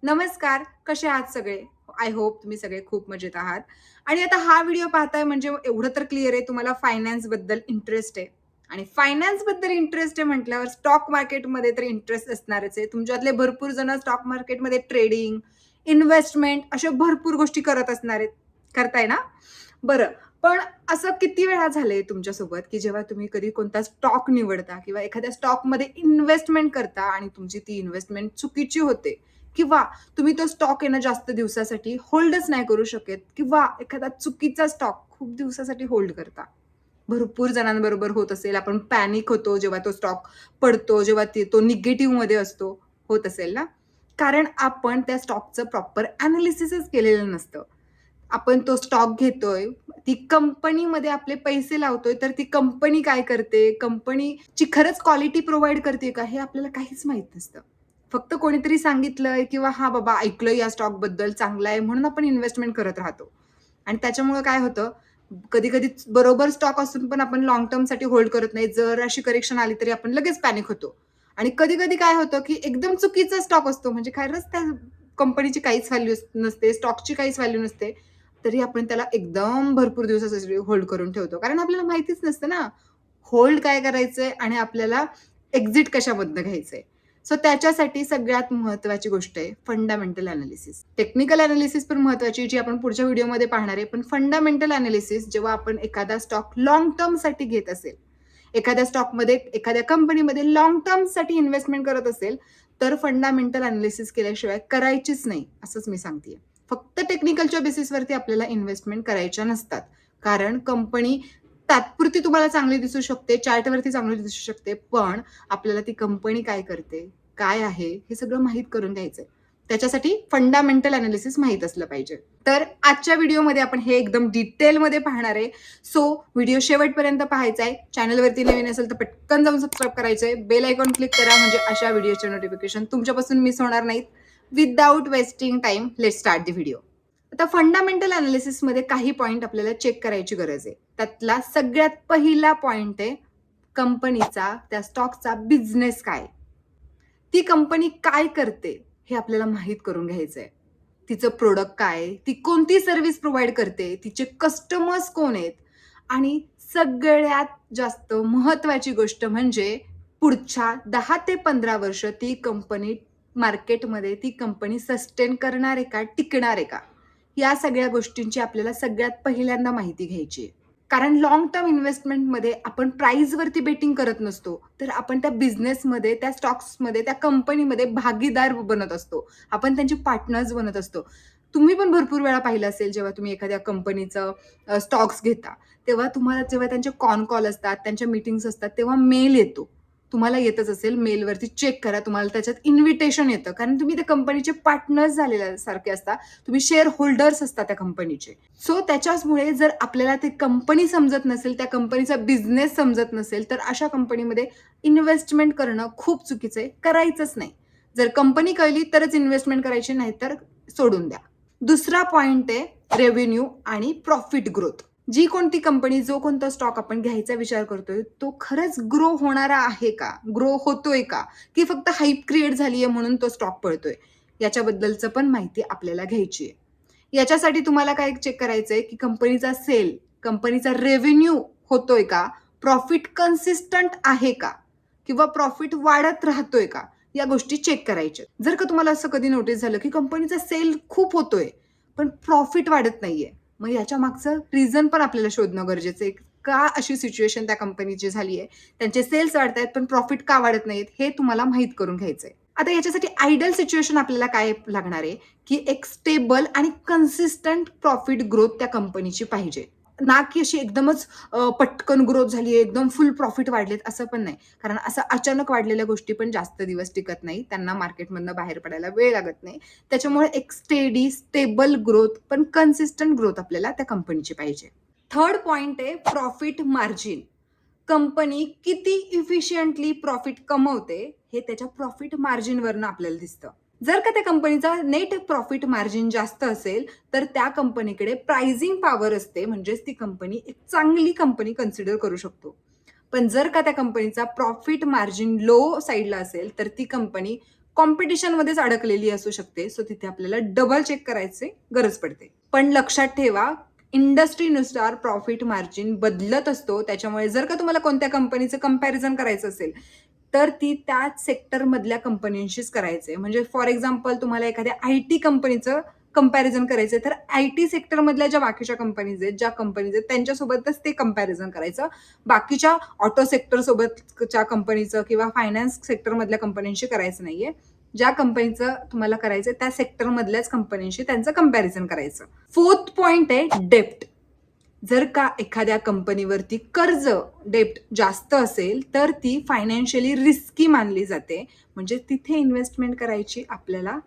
नमस्कार, कसे आहात सगळे? आय होप तुम्ही सगळे खूप मजेत आहात. आणि आता हा व्हिडिओ पाहताय म्हणजे एवढं तर क्लिअर आहे तुम्हाला फायनान्सबद्दल इंटरेस्ट आहे. आणि फायनान्सबद्दल इंटरेस्ट आहे म्हटल्यावर स्टॉक मार्केटमध्ये तर इंटरेस्ट असणारच आहे. तुमच्यातले भरपूर जण स्टॉक मार्केटमध्ये ट्रेडिंग, इन्व्हेस्टमेंट अशा भरपूर गोष्टी करत असणार आहेत. करताय ना? बरं. पण असं किती वेळा झालंय तुमच्यासोबत, की जेव्हा तुम्ही कधी कोणता स्टॉक निवडता किंवा एखाद्या स्टॉकमध्ये इन्व्हेस्टमेंट करता आणि तुमची ती इन्व्हेस्टमेंट चुकीची होते किंवा तुम्ही तो स्टॉक आहे ना जास्त दिवसासाठी होल्डच नाही करू शकत किंवा एखादा चुकीचा स्टॉक खूप दिवसासाठी होल्ड करता. भरपूर जणांबरोबर होत असेल. आपण पॅनिक होतो जेव्हा तो स्टॉक पडतो, जेव्हा तो निगेटिव्हमध्ये असतो. होत असेल ना? कारण आपण त्या स्टॉकचं प्रॉपर एनालिसिसच केलेलं नसतं. आपण तो स्टॉक घेतोय, ती कंपनीमध्ये आपले पैसे लावतोय, तर ती कंपनी काय करते? कंपनीची खरंच क्वालिटी प्रोव्हाईड करते का? हे आपल्याला काहीच माहीत नसतं. फक्त कोणीतरी सांगितलंय किंवा हां, बाबा ऐकलंय या स्टॉकबद्दल चांगला आहे म्हणून आपण इन्व्हेस्टमेंट करत राहतो. आणि त्याच्यामुळं काय होतं, कधी-कधी बरोबर स्टॉक असून पण आपण लाँग टर्मसाठी होल्ड करत नाही. जर अशी करेक्शन आली तरी आपण लगेच पॅनिक होतो. आणि कधी-कधी काय होतं, की एकदम चुकीचा स्टॉक असतो म्हणजे खरंच त्या कंपनीची काहीच व्हॅल्यू नसते, स्टॉकची काहीच व्हॅल्यू नसते. तरी आपण त्याला एकदम भरपूर दिवसासाठी होल्ड करून ठेवतो. कारण आपल्याला माहितीच नसतं ना, होल्ड काय करायचंय आणि आपल्याला एक्झिट कशामधनं घ्यायचंय. सो त्याच्यासाठी सगळ्यात महत्त्वाची गोष्ट आहे फंडामेंटल एनालिसिस. टेक्निकल एनालिसिस पण महत्त्वाची आहे, जी आपण पुढच्या व्हिडिओमध्ये पाहणार आहे. पण फंडामेंटल एनालिसिस जेव्हा आपण एखादा स्टॉक लाँग टर्मसाठी घेत असेल, एखाद्या स्टॉकमध्ये, एखाद्या कंपनीमध्ये लाँग टर्मसाठी इन्व्हेस्टमेंट करत असेल, तर फंडामेंटल एनालिसिस केल्याशिवाय करायचीच नाही, असंच मी सांगतेय. फक्त टेक्निकलच्या बेसिसवरती आपल्याला इन्व्हेस्टमेंट करायच्या नसतात. कारण कंपनी तात्पुरती तुम्हाला चांगली दिसू शकते, चार्टवरती चांगली दिसू शकते, पण आपल्याला ती कंपनी काय करते, काय आहे, हे सगळं माहीत करून घ्यायचंय. त्याच्यासाठी फंडामेंटल एनालिसिस माहीत असलं पाहिजे. तर आजच्या व्हिडिओमध्ये आपण हे एकदम डिटेलमध्ये पाहणार आहे. सो व्हिडिओ शेवटपर्यंत पाहायचा आहे. चॅनलवरती नवीन असेल तर पटकन जाऊन सबस्क्राईब करायचंय. बेल आयकॉन क्लिक करा म्हणजे अशा व्हिडिओचे नोटिफिकेशन तुमच्यापासून मिस होणार नाहीत. Without wasting time let's start the video. आता फंडामेंटल एनालिसिसमध्ये काही पॉइंट आपल्याला चेक करायची गरज आहे. त्यातला सगळ्यात पहिला पॉइंट आहे कंपनीचा, त्या स्टॉकचा बिझनेस काय? ती कंपनी काय करते हे आपल्याला माहीत करून घ्यायचंय. तिचं प्रोडक्ट काय आहे? ती कोणती सर्व्हिस प्रोव्हाईड करते? तिचे कस्टमर्स कोण आहेत? आणि सगळ्यात जास्त महत्त्वाची गोष्ट म्हणजे पुढच्या 10 ते 15 वर्ष ती कंपनी मार्केटमध्ये ती कंपनी सस्टेन करणार आहे का? टिकणार आहे का? या सगळ्या गोष्टींची आपल्याला सगळ्यात पहिल्यांदा माहिती घ्यायची आहे. कारण लाँग टर्म इन्व्हेस्टमेंटमध्ये आपण प्राईसवरती बेटिंग करत नसतो. तर आपण त्या बिझनेसमध्ये, त्या स्टॉक्समध्ये, त्या कंपनीमध्ये भागीदार बनत असतो. आपण त्यांचे पार्टनर्स बनत असतो. तुम्ही पण भरपूर वेळा पाहिलं असेल, जेव्हा तुम्ही एखाद्या कंपनीचं स्टॉक्स घेता, तेव्हा तुम्हाला जेव्हा त्यांचे कॉल असतात, त्यांच्या मीटिंग्स असतात, तेव्हा मेल येतो. तुम्हाला येतच असेल, मेलवरती चेक करा. तुम्हाला त्याच्यात इन्व्हिटेशन येतं. कारण तुम्ही त्या कंपनीचे पार्टनर्स झालेल्यासारखे असता. तुम्ही शेअर होल्डर्स असता त्या कंपनीचे. सो त्याच्याचमुळे जर आपल्याला ती कंपनी समजत नसेल, त्या कंपनीचा बिझनेस समजत नसेल, तर अशा कंपनीमध्ये इन्व्हेस्टमेंट करणं खूप चुकीचं आहे. करायचंच नाही. जर कंपनी कळली तरच इन्व्हेस्टमेंट करायची, नाही तर सोडून द्या. दुसरा पॉइंट आहे रेव्हेन्यू आणि प्रॉफिट ग्रोथ. जी कोणती कंपनी, जो कोणता स्टॉक आपण घ्यायचा विचार करतोय, तो खरंच ग्रो होणारा आहे का? ग्रो होतोय का? की फक्त हाईप क्रिएट झालीये म्हणून तो स्टॉक पळतोय? याच्याबद्दलचं पण माहिती आपल्याला घ्यायची आहे. याच्यासाठी तुम्हाला काय चेक करायचंय, की कंपनीचा सेल, कंपनीचा रेव्हेन्यू होतोय का? प्रॉफिट कन्सिस्टंट आहे का? किंवा प्रॉफिट वाढत राहतोय का? या गोष्टी चेक करायच्या. जर का तुम्हाला असं कधी नोटीस झालं, की कंपनीचा सेल खूप होतोय, पण प्रॉफिट वाढत नाहीये. मग याच्या मागचं रिझन पण आपल्याला शोधणं गरजेचं आहे. का अशी सिच्युएशन त्या कंपनीची झाली आहे? त्यांचे सेल्स वाढतायत, पण प्रॉफिट का वाढत नाहीत? हे तुम्हाला माहीत करून घ्यायचंय. आता याच्यासाठी आयडियल सिच्युएशन आपल्याला काय लागणार आहे, की एक स्टेबल आणि कन्सिस्टंट प्रॉफिट ग्रोथ त्या कंपनीची पाहिजे. ना की अशी एकदमच पटकन ग्रोथ झाली आहे, एकदम फुल प्रॉफिट वाढलेत असं पण नाही. कारण असं अचानक वाढलेल्या गोष्टी पण जास्त दिवस टिकत नाही. त्यांना मार्केटमधनं बाहेर पडायला वेळ लागत नाही. त्याच्यामुळे एक स्टेडी, स्टेबल ग्रोथ पण कन्सिस्टंट ग्रोथ आपल्याला त्या कंपनीची पाहिजे. थर्ड पॉइंट आहे प्रॉफिट मार्जिन. कंपनी किती इफिशियंटली प्रॉफिट कमवते हे त्याच्या प्रॉफिट मार्जिनवरनं आपल्याला दिसतं. जर का त्या कंपनीचा नेट प्रॉफिट मार्जिन जास्त असेल, तर त्या कंपनीकडे प्राइसिंग पॉवर असते, म्हणजेच ती कंपनी एक चांगली कंपनी कन्सिडर करू शकतो. पण जर का त्या कंपनीचा प्रॉफिट मार्जिन लो साईडला असेल, तर ती कंपनी कॉम्पिटिशनमध्येच अडकलेली असू शकते. सो तिथे आपल्याला डबल चेक करायची गरज पडते. पण लक्षात ठेवा, इंडस्ट्रीनुसार प्रॉफिट मार्जिन बदलत असतो. त्याच्यामुळे जर का तुम्हाला कोणत्या कंपनीचं कंपॅरिझन करायचं असेल, तर ती त्याच सेक्टरमधल्या कंपन्यांशीच करायचंय. म्हणजे फॉर एक्झाम्पल तुम्हाला एखाद्या आयटी कंपनीचं कंपॅरिझन करायचंय, तर आयटी सेक्टरमधल्या ज्या बाकीच्या कंपनीज आहेत, ज्या कंपनीज आहेत त्यांच्यासोबतच ते कंपॅरिझन करायचं. बाकीच्या ऑटो सेक्टर सोबतच्या कंपनीचं किंवा फायनान्स सेक्टरमधल्या कंपन्यांशी करायचं नाहीये. ज्या कंपनीचं तुम्हाला करायचं त्या सेक्टरमधल्याच कंपन्यांशी त्यांचं कंपॅरिझन करायचं. फोर्थ पॉइंट आहे डेप्ट. जर का एखाद्या कंपनीवरती कर्ज डेप्ट जास्त असेल, तर ती फायनान्शियली रिस्की मानली जाते. म्हणजे तिथे इन्व्हेस्टमेंट करायची आपल्याला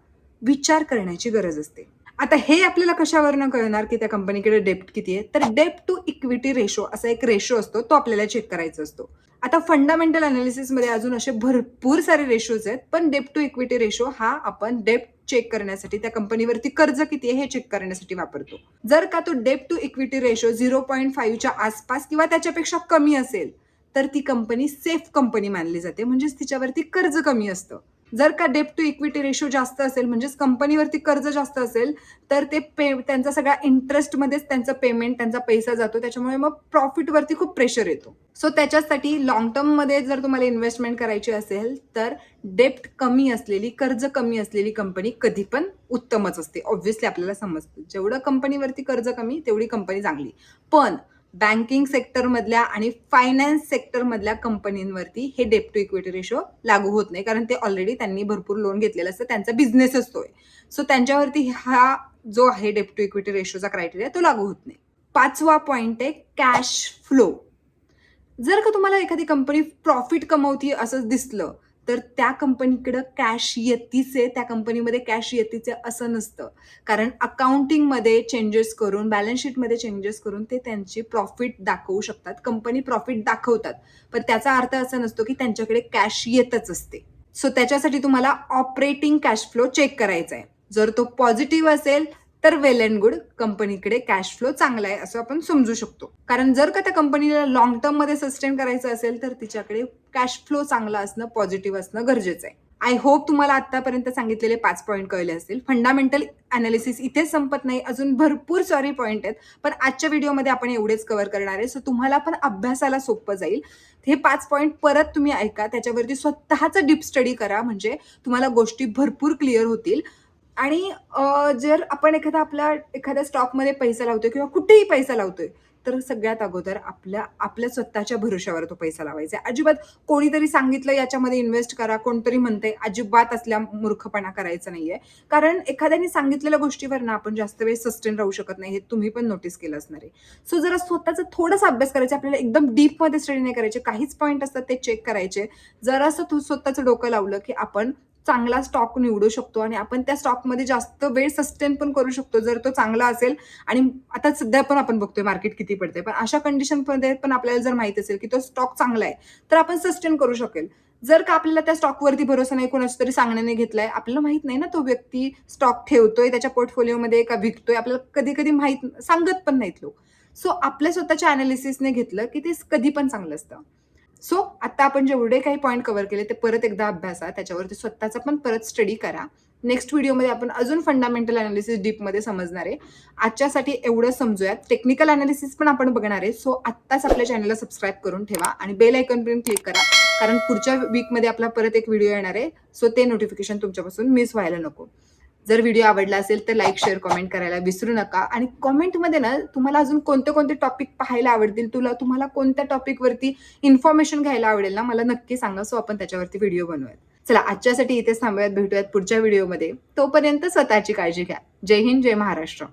विचार करण्याची गरज असते. आता हे आपल्याला कशावरनं कळणार की त्या कंपनीकडे डेप्ट किती आहे? तर डेप्ट टू इक्विटी रेशो असा एक रेशो असतो, तो आपल्याला चेक करायचा असतो. आता फंडामेंटल अनालिसिसमध्ये अजून असे भरपूर सारे रेशोज आहेत, पण डेप्ट टू इक्विटी रेशो हा आपण डेप्ट चेक करण्यासाठी, त्या कंपनीवरती कर्ज किती आहे हे चेक करण्यासाठी वापरतो. जर का तो डेप्ट टू इक्विटी रेशो 0.5च्या आसपास किंवा त्याच्यापेक्षा कमी असेल, तर ती कंपनी सेफ कंपनी मानली जाते. म्हणजेच तिच्यावरती कर्ज कमी असतं. जर का डेप्ट टू इक्विटी रेशो जास्त असेल, म्हणजेच कंपनीवरती कर्ज जास्त असेल, तर ते त्यांचा सगळा इंटरेस्टमध्येच त्यांचं पेमेंट, त्यांचा पैसा जातो. त्याच्यामुळे मग प्रॉफिटवरती खूप प्रेशर येतो. सो त्याच्यासाठी लॉंग टर्ममध्ये जर तुम्हाला इन्व्हेस्टमेंट करायची असेल, तर डेप्ट कमी असलेली, कर्ज कमी असलेली कंपनी कधी पण उत्तमच असते. ऑब्व्हियसली आपल्याला समजतं, जेवढं कंपनीवरती कर्ज कमी तेवढी कंपनी चांगली. पण बँकिंग सेक्टरमधल्या आणि फायनान्स सेक्टरमधल्या कंपनींवरती हे डेप्ट टू इक्विटी रेशो लागू होत नाही, कारण ते ऑलरेडी त्यांनी भरपूर लोन घेतलेलं असतं, त्यांचा बिझनेस असतोय. सो त्यांच्यावरती हा जो आहे डेप्ट टू इक्विटी रेशोचा क्रायटेरिया तो लागू होत नाही. 5वा पॉइंट आहे कॅश फ्लो. जर का तुम्हाला एखादी कंपनी प्रॉफिट कमवती असं दिसलं, तर त्या कंपनीकडे कॅश येतीच आहे, त्या कंपनीमध्ये कॅश येतीच आहे असं नसतं. कारण अकाउंटिंगमध्ये चेंजेस करून, बॅलन्स शीटमध्ये चेंजेस करून ते त्यांची प्रॉफिट दाखवू शकतात. कंपनी प्रॉफिट दाखवतात, पण त्याचा अर्थ असा नसतो की त्यांच्याकडे कॅश येतच असते. सो त्याच्यासाठी तुम्हाला ऑपरेटिंग कॅश फ्लो चेक करायचा आहे. जर तो पॉझिटिव्ह असेल, तर वेल अँड गुड, कंपनीकडे कॅश फ्लो चांगला आहे असं आपण समजू शकतो. कारण जर का त्या कंपनीला लॉंग टर्म मध्ये सस्टेन करायचं असेल, तर तिच्याकडे कॅश फ्लो चांगला असणं, पॉझिटिव्ह असणं गरजेचं आहे. आय होप तुम्हाला आतापर्यंत सांगितलेले 5 पॉईंट कळले असतील. फंडामेंटल अनालिसिस इथे संपत नाही, अजून भरपूर सॉरी पॉईंट आहेत, पण आजच्या व्हिडिओमध्ये आपण एवढेच कव्हर करणार आहे. सो तुम्हाला पण अभ्यासाला सोपं जाईल. हे 5 पॉईंट परत तुम्ही ऐका, त्याच्यावरती स्वतःचा डीप स्टडी करा, म्हणजे तुम्हाला गोष्टी भरपूर क्लिअर होतील. आणि जर आपण एखाद्या स्टॉकमध्ये पैसा लावतोय किंवा कुठेही पैसा लावतोय, तर सगळ्यात अगोदर आपल्या स्वतःच्या भरोश्यावर तो पैसा लावायचा आहे. अजिबात कोणीतरी सांगितलं याच्यामध्ये इन्व्हेस्ट करा, कोणतरी म्हणतंय, अजिबात असल्या मूर्खपणा करायचा नाहीये. कारण एखाद्याने सांगितलेल्या गोष्टीवर ना आपण जास्त वेळ सस्टेन राहू शकत नाही, हे तुम्ही पण नोटीस केलं असणार आहे. सो जरा स्वतःचा थोडासा अभ्यास करायचा, आपल्याला एकदम डीपमध्ये स्टडी नाही करायचे. काहीच पॉईंट असतात ते चेक करायचे. जरासं स्वतःचं डोकं लावलं की आपण चांगला स्टॉक निवडू शकतो आणि आपण त्या स्टॉकमध्ये जास्त वेळ सस्टेन पण करू शकतो, जर तो चांगला असेल. आणि आता सध्या पण आपण बघतोय मार्केट किती पडते, पण अशा कंडिशनमध्ये पण आपल्याला जर माहित असेल की तो स्टॉक चांगला आहे, तर आपण सस्टेन करू शकेल. जर का आपल्याला त्या स्टॉकवरती भरोसा नाही, कोणाच्या तरी सांगण्याने घेतलाय, आपल्याला माहित नाही ना तो व्यक्ती स्टॉक ठेवतोय त्याच्या पोर्टफोलिओमध्ये का विकतोय, आपल्याला कधी कधी माहित सांगत पण नाहीत लोक. सो आपल्या स्वतःच्या अनालिसिसने घेतलं की ते कधी पण चांगलं असतं. सो आता आपण जेवढे काही पॉईंट कव्हर केले ते परत एकदा अभ्यासा, त्याच्यावरती स्वतःचा पण परत स्टडी करा. नेक्स्ट व्हिडिओमध्ये आपण अजून फंडामेंटल अनालिसिस डीपमध्ये समजणार आहे. आजच्यासाठी एवढं समजूयात. टेक्निकल अनालिसिस पण आपण बघणार आहे. सो आत्ताच आपल्या चॅनलला सबस्क्राईब करून ठेवा आणि बेल आयकॉन पण क्लिक करा, कारण पुढच्या वीकमध्ये आपला परत एक व्हिडिओ येणार आहे. सो ते नोटिफिकेशन तुमच्यापासून मिस व्हायला नको. जर व्हिडिओ आवडला असेल तर लाईक, शेअर, कमेंट करायला विसरू नका. आणि कमेंटमध्ये ना तुम्हाला अजून कोणते कोणते टॉपिक पाहायला आवडतील, तुम्हाला कोणत्या टॉपिकवरती इन्फॉर्मेशन घ्यायला आवडेल ना, मला नक्की सांगा. सो आपण त्याच्यावरती व्हिडिओ बनवूयात. चला आजच्यासाठी इथेच थांबूयात, भेटूयात पुढच्या व्हिडिओमध्ये. तोपर्यंत स्वतःची काळजी घ्या. जय हिंद, जय महाराष्ट्र.